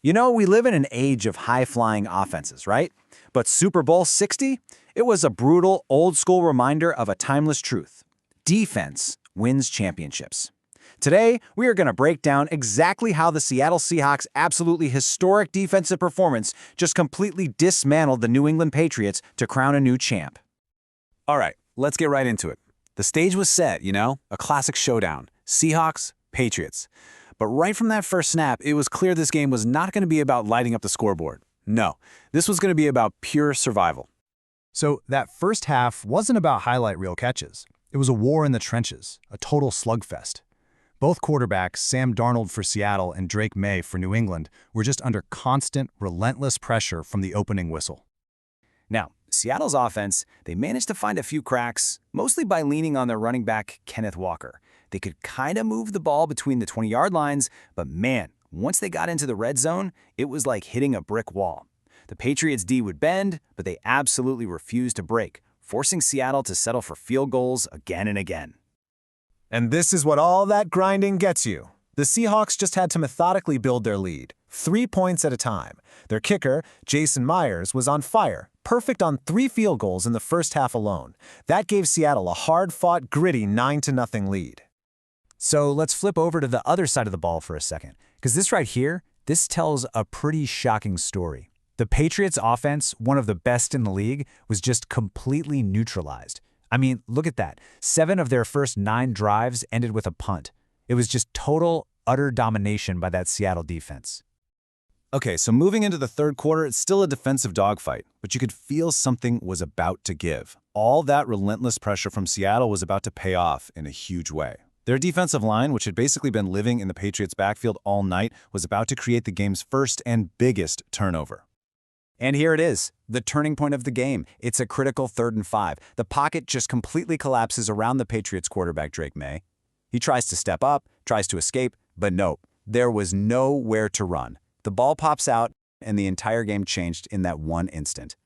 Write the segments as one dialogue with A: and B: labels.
A: You know, we live in an age of high-flying offenses, right? But Super Bowl 60? It was a brutal, old-school reminder of a timeless truth. Defense wins championships. Today, we are going to break down exactly how the Seattle Seahawks' absolutely historic defensive performance just completely dismantled the New England Patriots to crown a new champ.
B: All right, let's get right into it. The stage was set, a classic showdown. Seahawks, Patriots. But right from that first snap, it was clear this game was not going to be about lighting up the scoreboard. No, this was going to be about pure survival.
C: So that first half wasn't about highlight reel catches. It was a war in the trenches, a total slugfest. Both quarterbacks, Sam Darnold for Seattle and Drake Maye for New England, were just under constant, relentless pressure from the opening whistle.
A: Now, Seattle's offense, they managed to find a few cracks, mostly by leaning on their running back, Kenneth Walker. They could kind of move the ball between the 20-yard lines, but man, once they got into the red zone, it was like hitting a brick wall. The Patriots' D would bend, but they absolutely refused to break, forcing Seattle to settle for field goals again and again.
D: And this is what all that grinding gets you. The Seahawks just had to methodically build their lead, 3 points at a time. Their kicker, Jaxon Myers, was on fire, perfect on 3 field goals in the first half alone. That gave Seattle a hard-fought, gritty 9-0 lead.
E: So let's flip over to the other side of the ball for a second, because this right here, this tells a pretty shocking story. The Patriots' offense, one of the best in the league, was just completely neutralized. I mean, look at that. 7 of their first 9 drives ended with a punt. It was just total, utter domination by that Seattle defense.
B: Okay, so moving into the third quarter, it's still a defensive dogfight, but you could feel something was about to give. All that relentless pressure from Seattle was about to pay off in a huge way. Their defensive line, which had basically been living in the Patriots' backfield all night, was about to create the game's first and biggest turnover.
A: And here it is, the turning point of the game. It's a critical 3rd and 5. The pocket just completely collapses around the Patriots quarterback, Drake Maye. He tries to step up, tries to escape, but no, there was nowhere to run. The ball pops out, and the entire game changed in that one instant.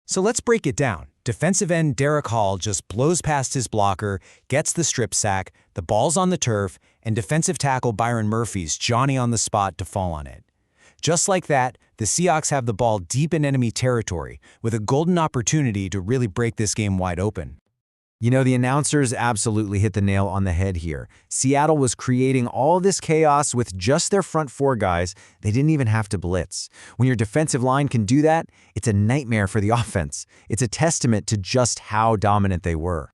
E: So let's break it down. Defensive end Derek Hall just blows past his blocker, gets the strip sack, the ball's on the turf, and defensive tackle Byron Murphy's Johnny on the spot to fall on it. Just like that, the Seahawks have the ball deep in enemy territory, with a golden opportunity to really break this game wide open.
A: You know, the announcers absolutely hit the nail on the head here. Seattle was creating all this chaos with just their front 4 guys. They didn't even have to blitz. When your defensive line can do that, it's a nightmare for the offense. It's a testament to just how dominant they were.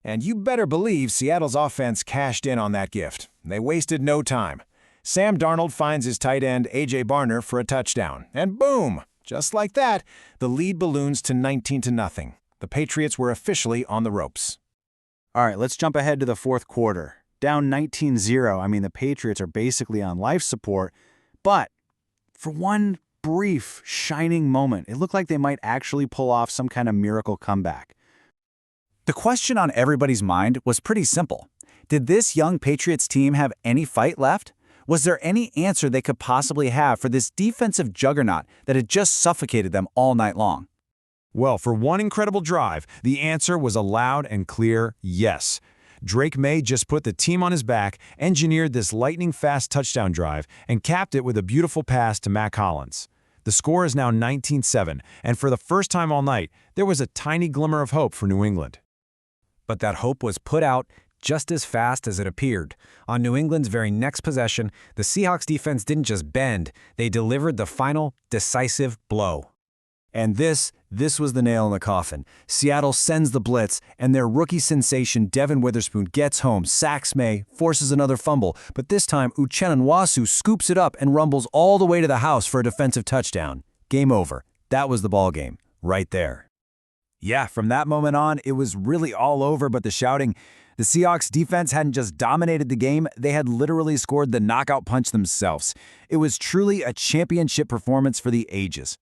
D: And you better believe Seattle's offense cashed in on that gift. They wasted no time. Sam Darnold finds his tight end, A.J. Barner, for a touchdown. And boom! Just like that, the lead balloons to 19-0. The Patriots were officially on the ropes.
A: All right, let's jump ahead to the fourth quarter. Down 19-0. I mean, the Patriots are basically on life support. But for one brief, shining moment, it looked like they might actually pull off some kind of miracle comeback. The question on everybody's mind was pretty simple. Did this young Patriots team have any fight left? Was there any answer they could possibly have for this defensive juggernaut that had just suffocated them all night long?
C: Well, for one incredible drive, the answer was a loud and clear yes. Drake Maye just put the team on his back, engineered this lightning-fast touchdown drive, and capped it with a beautiful pass to Mac Hollins. The score is now 19-7, and for the first time all night, there was a tiny glimmer of hope for New England.
E: But that hope was put out just as fast as it appeared. On New England's very next possession, the Seahawks defense didn't just bend, they delivered the final, decisive blow.
A: And this was the nail in the coffin. Seattle sends the blitz, and their rookie sensation Devin Witherspoon gets home, sacks Maye, forces another fumble, but this time Uchenna Nwosu scoops it up and rumbles all the way to the house for a defensive touchdown. Game over. That was the ball game, right there. Yeah, from that moment on, it was really all over but the shouting. The Seahawks defense hadn't just dominated the game, they had literally scored the knockout punch themselves. It was truly a championship performance for the ages.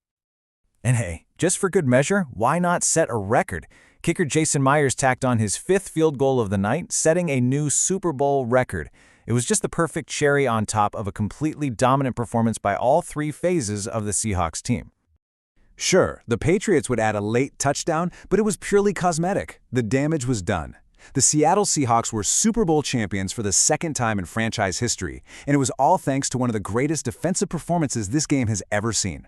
A: And hey, just for good measure, why not set a record? Kicker Jaxon Myers tacked on his 5th field goal of the night, setting a new Super Bowl record. It was just the perfect cherry on top of a completely dominant performance by all 3 phases of the Seahawks team. Sure, the Patriots would add a late touchdown, but it was purely cosmetic. The damage was done.
C: The Seattle Seahawks were Super Bowl champions for the second time in franchise history, and it was all thanks to one of the greatest defensive performances this game has ever seen.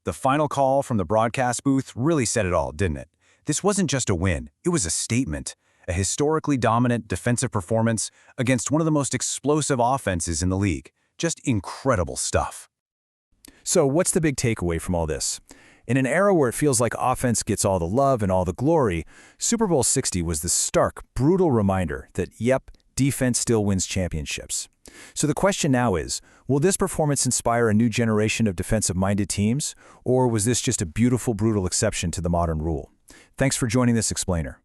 B: The final call from the broadcast booth really said it all, didn't it? This wasn't just a win, it was a statement. A historically dominant defensive performance against one of the most explosive offenses in the league. Just incredible stuff.
A: So what's the big takeaway from all this? In an era where it feels like offense gets all the love and all the glory, Super Bowl 60 was the stark, brutal reminder that, yep, defense still wins championships. So the question now is, will this performance inspire a new generation of defensive-minded teams, or was this just a beautiful, brutal exception to the modern rule? Thanks for joining this explainer.